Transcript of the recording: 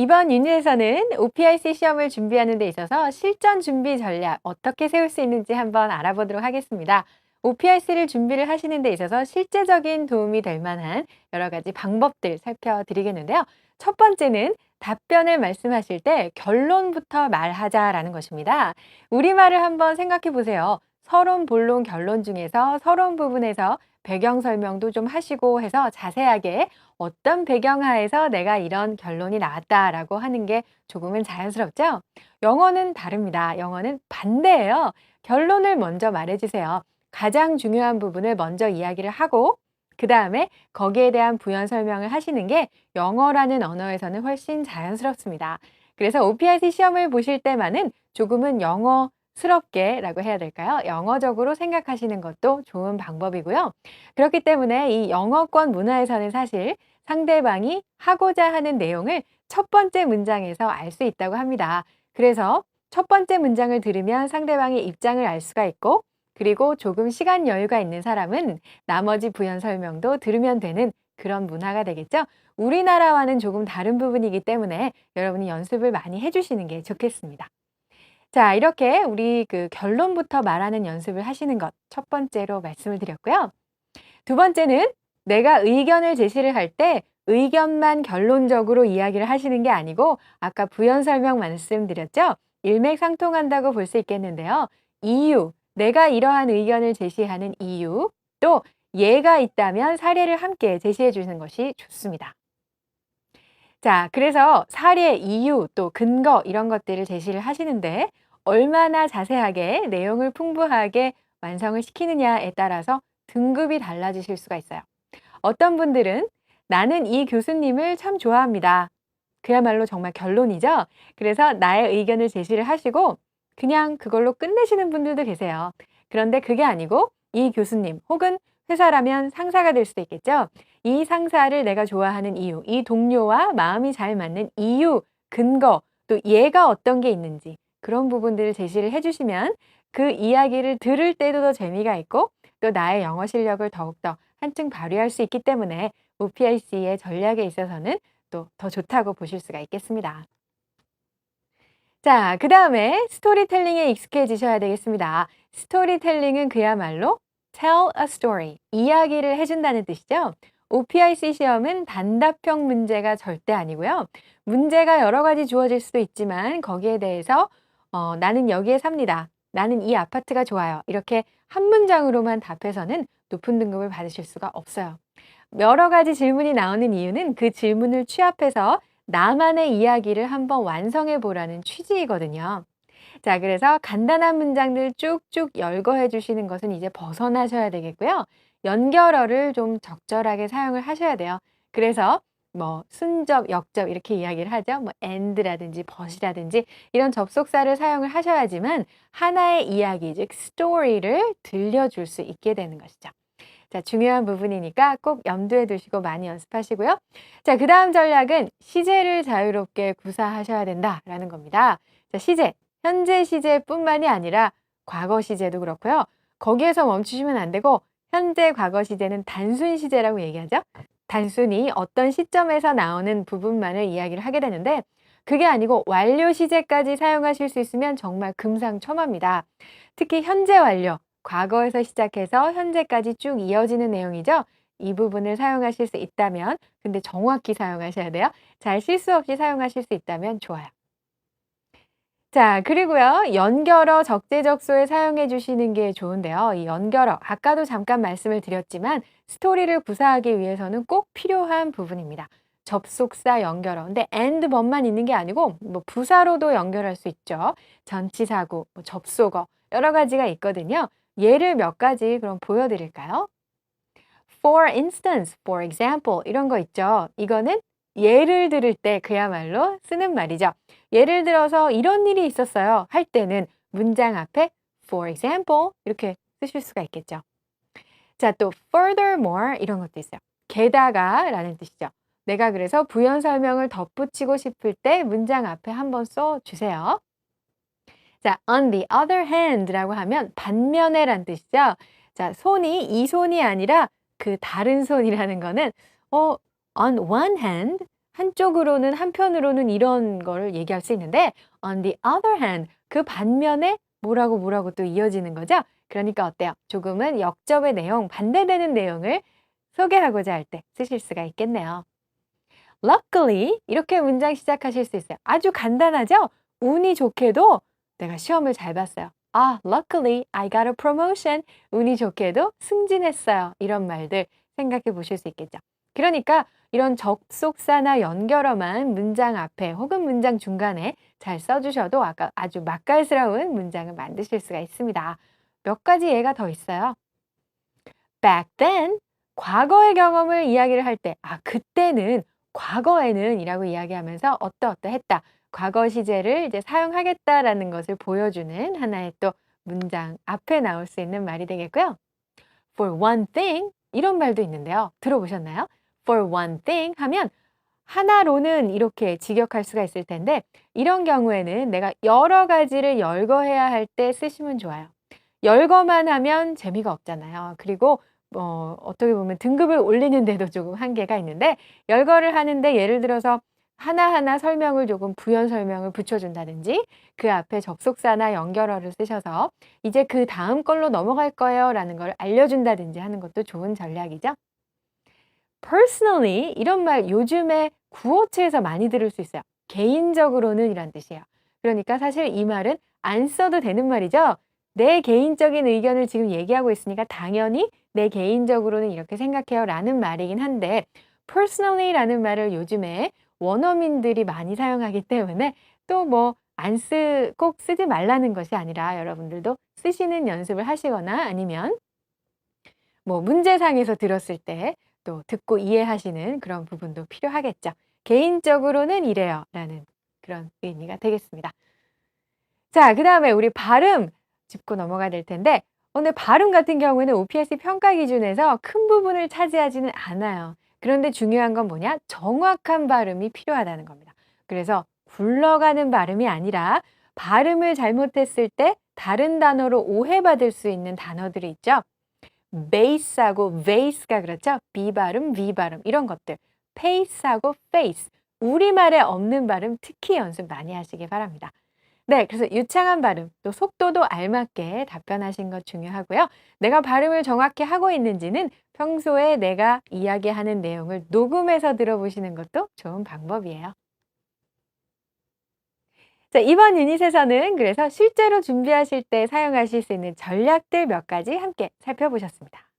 이번 유닛에서는 OPIC 시험을 준비하는 데 있어서 실전 준비 전략 어떻게 세울 수 있는지 한번 알아보도록 하겠습니다. OPIC를 준비를 하시는 데 있어서 실제적인 도움이 될 만한 여러 가지 방법들 살펴드리겠는데요. 첫 번째는 답변을 말씀하실 때 결론부터 말하자라는 것입니다. 우리말을 한번 생각해 보세요. 서론, 본론, 결론 중에서 서론 부분에서 배경 설명도 좀 하시고 해서 자세하게 어떤 배경하에서 내가 이런 결론이 나왔다라고 하는 게 조금은 자연스럽죠? 영어는 다릅니다. 영어는 반대예요. 결론을 먼저 말해주세요. 가장 중요한 부분을 먼저 이야기를 하고 그 다음에 거기에 대한 부연 설명을 하시는 게 영어라는 언어에서는 훨씬 자연스럽습니다. 그래서 OPIC 시험을 보실 때만은 조금은 영어스럽게 라고 해야 될까요? 영어적으로 생각하시는 것도 좋은 방법이고요. 그렇기 때문에 이 영어권 문화에서는 사실 상대방이 하고자 하는 내용을 첫 번째 문장에서 알 수 있다고 합니다. 그래서 첫 번째 문장을 들으면 상대방의 입장을 알 수가 있고 그리고 조금 시간 여유가 있는 사람은 나머지 부연 설명도 들으면 되는 그런 문화가 되겠죠. 우리나라와는 조금 다른 부분이기 때문에 여러분이 연습을 많이 해주시는 게 좋겠습니다. 자, 이렇게 우리 그 결론부터 말하는 연습을 하시는 것 첫 번째로 말씀을 드렸고요. 두 번째는 내가 의견을 제시를 할 때 의견만 결론적으로 이야기를 하시는 게 아니고 아까 부연 설명 말씀드렸죠? 일맥상통한다고 볼 수 있겠는데요. 이유, 내가 이러한 의견을 제시하는 이유, 또 예가 있다면 사례를 함께 제시해 주는 것이 좋습니다. 자, 그래서 사례, 이유, 또 근거 이런 것들을 제시를 하시는데 얼마나 자세하게 내용을 풍부하게 완성을 시키느냐에 따라서 등급이 달라지실 수가 있어요. 어떤 분들은 나는 이 교수님을 참 좋아합니다. 그야말로 정말 결론이죠. 그래서 나의 의견을 제시를 하시고 그냥 그걸로 끝내시는 분들도 계세요. 그런데 그게 아니고 이 교수님 혹은 회사라면 상사가 될 수도 있겠죠. 이 상사를 내가 좋아하는 이유, 이 동료와 마음이 잘 맞는 이유, 근거, 또 얘가 어떤 게 있는지 그런 부분들을 제시를 해주시면 그 이야기를 들을 때도 더 재미가 있고 또 나의 영어 실력을 더욱더 한층 발휘할 수 있기 때문에 OPIC의 전략에 있어서는 또 더 좋다고 보실 수가 있겠습니다. 자, 그 다음에 스토리텔링에 익숙해지셔야 되겠습니다. 스토리텔링은 그야말로 tell a story, 이야기를 해준다는 뜻이죠. OPIC 시험은 단답형 문제가 절대 아니고요. 문제가 여러 가지 주어질 수도 있지만 거기에 대해서 나는 여기에 삽니다. 나는 이 아파트가 좋아요. 이렇게 한 문장으로만 답해서는 높은 등급을 받으실 수가 없어요. 여러 가지 질문이 나오는 이유는 그 질문을 취합해서 나만의 이야기를 한번 완성해 보라는 취지이거든요. 자, 그래서 간단한 문장들 쭉쭉 열거해 주시는 것은 이제 벗어나셔야 되겠고요. 연결어를 좀 적절하게 사용을 하셔야 돼요. 그래서 뭐 순접, 역접 이렇게 이야기를 하죠. 뭐 and라든지 but이라든지 이런 접속사를 사용을 하셔야지만 하나의 이야기, 즉 스토리를 들려줄 수 있게 되는 것이죠. 자, 중요한 부분이니까 꼭 염두에 두시고 많이 연습하시고요. 자, 그 다음 전략은 시제를 자유롭게 구사하셔야 된다라는 겁니다. 자, 시제, 현재 시제뿐만이 아니라 과거 시제도 그렇고요. 거기에서 멈추시면 안 되고 현재, 과거 시제는 단순 시제라고 얘기하죠. 단순히 어떤 시점에서 나오는 부분만을 이야기를 하게 되는데 그게 아니고 완료 시제까지 사용하실 수 있으면 정말 금상첨화입니다. 특히 현재 완료, 과거에서 시작해서 현재까지 쭉 이어지는 내용이죠. 이 부분을 사용하실 수 있다면, 근데 정확히 사용하셔야 돼요. 잘 실수 없이 사용하실 수 있다면 좋아요. 자, 그리고요. 연결어 적재적소에 사용해 주시는 게 좋은데요. 이 연결어, 아까도 잠깐 말씀을 드렸지만 스토리를 구사하기 위해서는 꼭 필요한 부분입니다. 접속사 연결어. 근데 and but만 있는 게 아니고 뭐 부사로도 연결할 수 있죠. 전치사구, 뭐 접속어 여러 가지가 있거든요. 예를 몇 가지 그럼 보여드릴까요? For instance, for example 이런 거 있죠. 이거는 예를 들을 때 그야말로 쓰는 말이죠. 예를 들어서 이런 일이 있었어요 할 때는 문장 앞에 for example 이렇게 쓰실 수가 있겠죠. 자, 또 furthermore 이런 것도 있어요. 게다가 라는 뜻이죠. 내가 그래서 부연 설명을 덧붙이고 싶을 때 문장 앞에 한번 써주세요. 자, on the other hand라고 하면 반면에 란 뜻이죠. 자, 손이 이 손이 아니라 그 다른 손이라는 거는 on one hand 한쪽으로는 한편으로는 이런 거를 얘기할 수 있는데 on the other hand 그 반면에 뭐라고 또 이어지는 거죠. 그러니까 어때요? 조금은 역접의 내용, 반대되는 내용을 소개하고자 할 때 쓰실 수가 있겠네요. Luckily 이렇게 문장 시작하실 수 있어요. 아주 간단하죠? 운이 좋게도 내가 시험을 잘 봤어요. luckily I got a promotion. 운이 좋게도 승진했어요. 이런 말들 생각해 보실 수 있겠죠. 그러니까 이런 접속사나 연결어만 문장 앞에 혹은 문장 중간에 잘 써주셔도 아까 아주 맛깔스러운 문장을 만드실 수가 있습니다. 몇 가지 예가 더 있어요. Back then, 과거의 경험을 이야기를 할 때, 그때는, 과거에는 이라고 이야기하면서 어떠어떠했다. 과거 시제를 이제 사용하겠다라는 것을 보여주는 하나의 또 문장 앞에 나올 수 있는 말이 되겠고요. For one thing, 이런 말도 있는데요. 들어보셨나요? For one thing 하면 하나로는 이렇게 직역할 수가 있을 텐데 이런 경우에는 내가 여러 가지를 열거해야 할 때 쓰시면 좋아요. 열거만 하면 재미가 없잖아요. 그리고 어떻게 보면 등급을 올리는 데도 조금 한계가 있는데 열거를 하는데 예를 들어서 하나하나 설명을 조금 부연 설명을 붙여준다든지 그 앞에 접속사나 연결어를 쓰셔서 이제 그 다음 걸로 넘어갈 거예요 라는 걸 알려준다든지 하는 것도 좋은 전략이죠. Personally 이런 말 요즘에 구어체에서 많이 들을 수 있어요. 개인적으로는 이란 뜻이에요. 그러니까 사실 이 말은 안 써도 되는 말이죠. 내 개인적인 의견을 지금 얘기하고 있으니까 당연히 내 개인적으로는 이렇게 생각해요 라는 말이긴 한데 personally 라는 말을 요즘에 원어민들이 많이 사용하기 때문에 또 뭐 꼭 쓰지 말라는 것이 아니라 여러분들도 쓰시는 연습을 하시거나 아니면 뭐 문제상에서 들었을 때 또 듣고 이해하시는 그런 부분도 필요하겠죠. 개인적으로는 이래요 라는 그런 의미가 되겠습니다. 자, 그 다음에 우리 발음 짚고 넘어가야 될 텐데 오늘 발음 같은 경우에는 OPSC 평가 기준에서 큰 부분을 차지하지는 않아요. 그런데 중요한 건 뭐냐? 정확한 발음이 필요하다는 겁니다. 그래서 굴러가는 발음이 아니라 발음을 잘못했을 때 다른 단어로 오해받을 수 있는 단어들이 있죠. base하고 vase가 그렇죠. B 발음, V 발음 이런 것들. pace하고 face. 우리말에 없는 발음 특히 연습 많이 하시기 바랍니다. 네, 그래서 유창한 발음, 또 속도도 알맞게 답변하신 것 중요하고요. 내가 발음을 정확히 하고 있는지는 평소에 내가 이야기하는 내용을 녹음해서 들어보시는 것도 좋은 방법이에요. 자, 이번 유닛에서는 그래서 실제로 준비하실 때 사용하실 수 있는 전략들 몇 가지 함께 살펴보셨습니다.